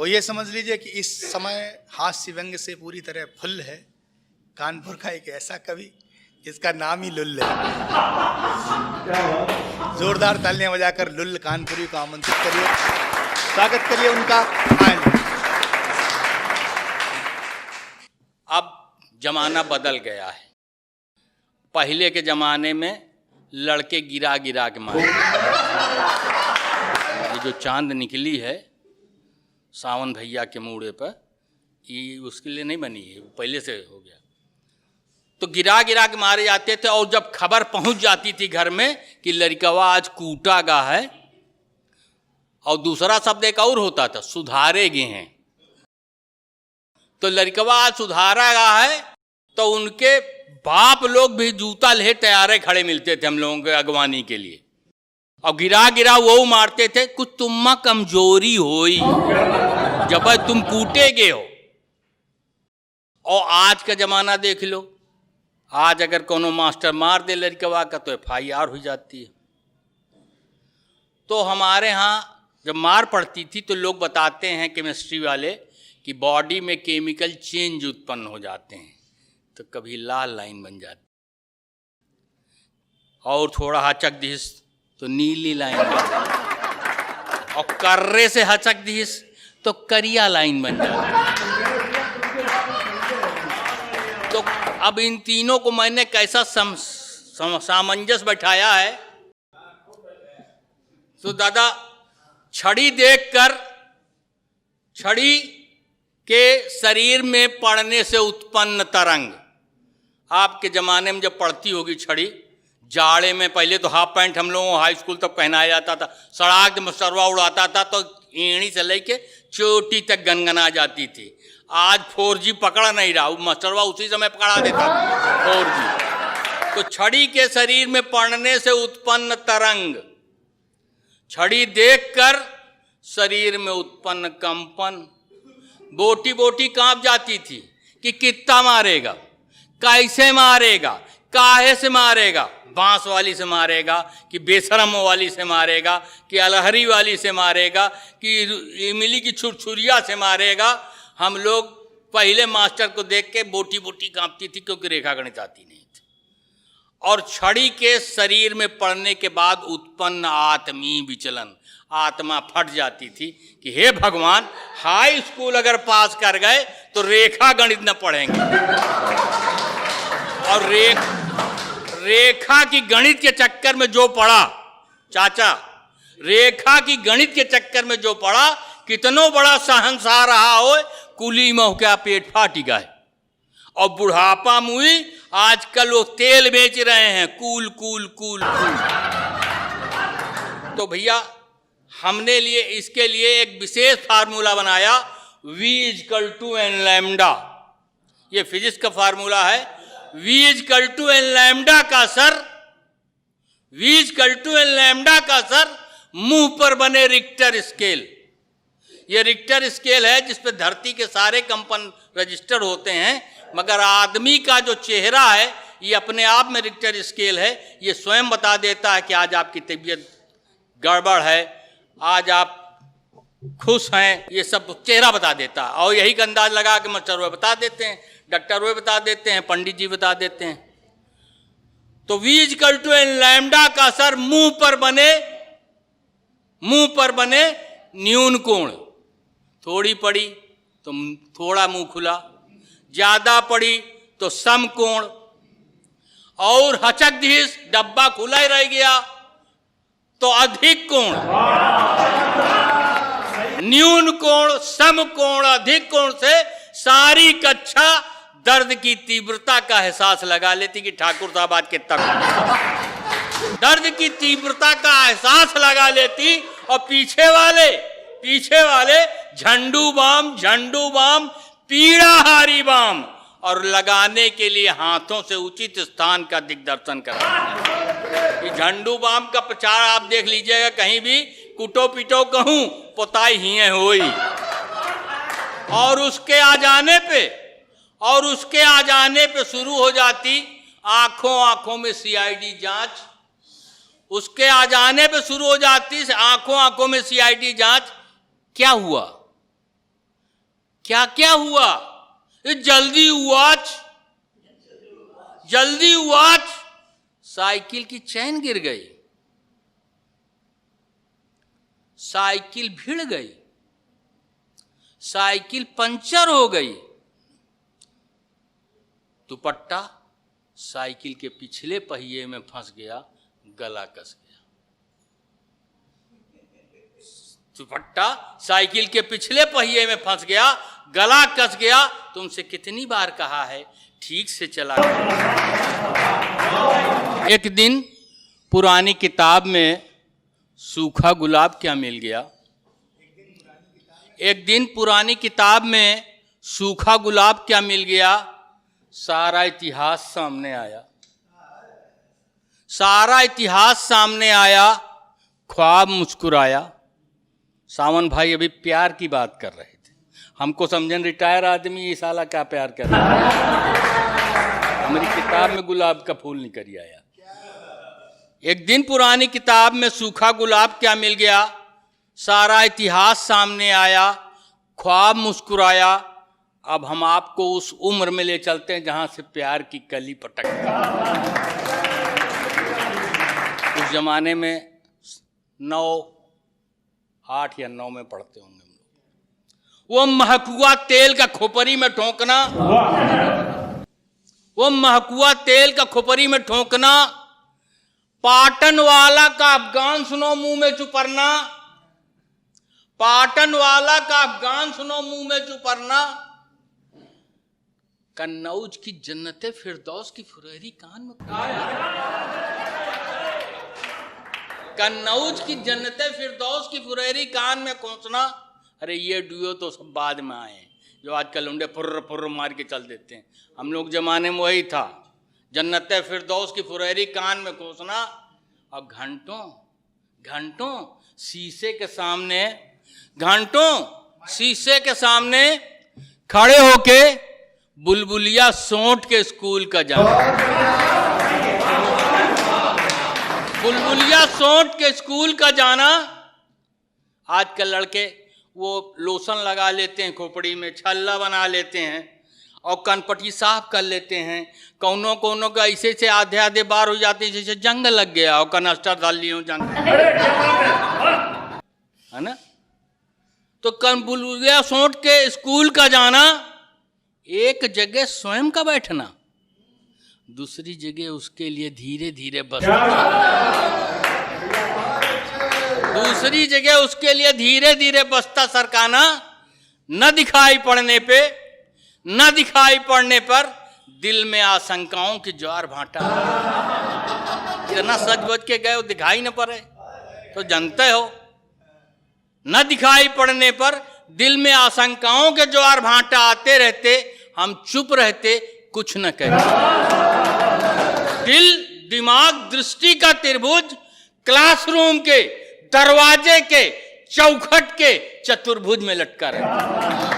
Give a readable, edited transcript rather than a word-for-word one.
ये समझ लीजिए कि इस समय हास्य व्यंग से पूरी तरह फुल है कानपुर का एक ऐसा कवि जिसका नाम ही लुल्ल है। जोरदार तालियां बजाकर लुल्ल कानपुरी को आमंत्रित करिए, स्वागत करिए उनका। अब जमाना बदल गया है। पहले के जमाने में लड़के गिरा गिरा के मारे। ये जो चांद निकली है सावन भैया के मूड़े पर, ये उसके लिए नहीं बनी है, पहले से हो गया। तो गिरा गिरा के मारे जाते थे, और जब खबर पहुंच जाती थी घर में कि लड़कवा आज कूटा गा है, और दूसरा शब्द एक और होता था, सुधारे गए हैं। तो लड़कवा आज सुधारा गा है, तो उनके बाप लोग भी जूता ले तैयारे खड़े मिलते थे हम लोगों के अगवानी के लिए, और गिरा गिरा वो मारते थे, कुछ तुम्मा कमजोरी होई जब तुम कूटे गए हो। और आज का जमाना देख लो, आज अगर कोनो मास्टर मार दे लड़कवा का तो FIR हो जाती है। तो हमारे यहाँ जब मार पड़ती थी तो लोग बताते हैं केमिस्ट्री वाले कि बॉडी में केमिकल चेंज उत्पन्न हो जाते हैं, तो कभी लाल लाइन बन जाती, और थोड़ा हचक दिस तो नीली लाइन बन जाती, और कर्रे से हचक दिस तो करिया लाइन बन जाती। तो अब इन तीनों को मैंने कैसा सामंजस्य बैठाया है। तो दादा, छड़ी देखकर, छड़ी के शरीर में पड़ने से उत्पन्न तरंग, आपके ज़माने में जब पड़ती होगी छड़ी, जाड़े में पहले तो हाफ पैंट हम लोगों हाई स्कूल तक पहनाया जाता था, सड़ाक में सरवा उड़ाता था तो एड़ी से लेके चोटी तक गनगना जाती थी। आज 4G पकड़ा नहीं रहा, मस्टरवा उसी समय पकड़ा देता 4G। तो छड़ी के शरीर में पड़ने से उत्पन्न तरंग, छड़ी देखकर शरीर में उत्पन्न कंपन, बोटी बोटी कांप जाती थी कि कितना मारेगा, कैसे मारेगा, काहे से मारेगा, बांस वाली से मारेगा कि बेशरम वाली से मारेगा कि अलहरी वाली से मारेगा कि इमली की छुरछुरिया से मारेगा। हम लोग पहले मास्टर को देख के बोटी बोटी कांपती थी, क्योंकि रेखा गणित आती नहीं थी। और छड़ी के शरीर में पड़ने के बाद उत्पन्न आत्मीय विचलन, आत्मा फट जाती थी कि हे भगवान, हाई स्कूल अगर पास कर गए तो रेखा गणित न पढ़ेंगे। और रेखा की गणित के चक्कर में जो पड़ा, चाचा, रेखा की गणित के चक्कर में जो पड़ा, कितनो बड़ा शहंशाह रहा हो, कुली में क्या पेट फाटी गए। और बुढ़ापा मुई आजकल वो तेल बेच रहे हैं, कूल कूल कूल कूल। तो भैया, हमने लिए इसके लिए एक विशेष फार्मूला बनाया, V = n लैम्डा। ये फिजिक्स का फार्मूला है। V = n लैम्डा का सर, V = n लैम्डा का सर मुंह पर बने रिक्टर स्केल। ये रिक्टर स्केल है जिस पे धरती के सारे कंपन रजिस्टर होते हैं, मगर आदमी का जो चेहरा है ये अपने आप में रिक्टर स्केल है। ये स्वयं बता देता है कि आज आपकी तबीयत गड़बड़ है, आज आप खुश हैं, ये सब चेहरा बता देता है। और यही का अंदाज लगा के मास्टर वो बता देते हैं, डॉक्टर वो बता देते हैं, पंडित जी बता देते हैं। तो V = n लैम्डा का सर मुंह पर बने न्यून कोण, थोड़ी पड़ी तो थोड़ा मुंह खुला, ज्यादा पड़ी तो सम कोण, और हचक दिस डब्बा खुला ही रह गया तो अधिक कोण। न्यून कोण, सम कोण, अधिक कोण से सारी कक्षा दर्द की तीव्रता का एहसास लगा लेती कि ठाकुर साहब आज कितना दर्द की तीव्रता का एहसास लगा लेती। और पीछे वाले झंडू बाम पीड़ाहारी बाम, और लगाने के लिए हाथों से उचित स्थान का दिग्दर्शन करना। ये झंडू बाम का प्रचार आप देख लीजिएगा, कहीं भी कुटो पिटो कहूं पोताई ही होई। और उसके आ जाने पे शुरू हो जाती आंखों में CID जांच, उसके आ जाने पे शुरू हो जाती आंखों में CID जांच। क्या हुआ? क्या क्या हुआ? ये जल्दी वॉच, साइकिल की चैन गिर गई, साइकिल भिड़ गई, साइकिल पंचर हो गई, दुपट्टा साइकिल के पिछले पहिए में फंस गया, गला कस गया। दुपट्टा साइकिल के पिछले पहिए में फंस गया, गला कस गया। तुमसे कितनी बार कहा है ठीक से चला। एक दिन पुरानी किताब में सूखा गुलाब क्या मिल गया? एक दिन पुरानी किताब में सूखा गुलाब क्या मिल गया? सारा इतिहास सामने आया, सारा इतिहास सामने आया, ख्वाब मुस्कुराया। सावन भाई अभी प्यार की बात कर रहे थे, हमको समझन रिटायर आदमी ये साला क्या प्यार कर रहा है। हमारी किताब में गुलाब का फूल निकल आया। एक दिन पुरानी किताब में सूखा गुलाब क्या मिल गया? सारा इतिहास सामने आया, ख्वाब मुस्कुराया। अब हम आपको उस उम्र में ले चलते हैं जहां से प्यार की कली पटकती। उस जमाने में 8 या 9 में पढ़ते होंगे हम लोग। वो महकुआ तेल का खोपरी में ठोंकना, वो महकुआ तेल का खोपरी में ठोंकना, पाटन वाला का अफगान सुनो मुंह में चुपरना, पाटन वाला का अफगान सुनो मुंह में चुपरना, कन्नौज की जन्नते फिरदौस की फुरेरी कान में, कन्नौज की जन्नते फिरदौस की फुरेरी कान में कोसना। अरे ये डुओ तो सब बाद में आए, जो आजकल लुंडे फुर्र फुर्र मार के चल देते हैं। हम लोग जमाने में वही था, जन्नते फिरदौस की फुरेरी कान में कोसना। अब घंटों घंटों शीशे के सामने, घंटों शीशे के सामने खड़े होके बुलबुलिया सोंट के स्कूल का जाना, बुलबुलिया सोंट के स्कूल का जाना। आजकल लड़के वो लोशन लगा लेते हैं खोपड़ी में, छल्ला बना लेते हैं और कनपटी साफ कर लेते हैं। कौनों कौनों का ऐसे से आधे आधे बार हो जाते हैं जैसे जंग लग गया और कनस्टर डाल लियो जंग, है ना। तो बुलबुलिया सोंट के स्कूल का जाना, एक जगह स्वयं का बैठना, दूसरी जगह उसके लिए धीरे धीरे बसना, दूसरी जगह उसके लिए धीरे धीरे बस्ता सरकाना। न दिखाई पड़ने पे, न दिखाई पड़ने पर दिल में आशंकाओं की ज्वार भाटा। इतना सच बच के गए, दिखाई न पड़े तो जानते हो। न दिखाई पड़ने पर दिल में आशंकाओं के ज्वार भाटा आते रहते, हम चुप रहते, कुछ न कहते। दिल, दिमाग, दृष्टि का त्रिभुज क्लासरूम के दरवाजे के चौखट के चतुर्भुज में लटका रहता।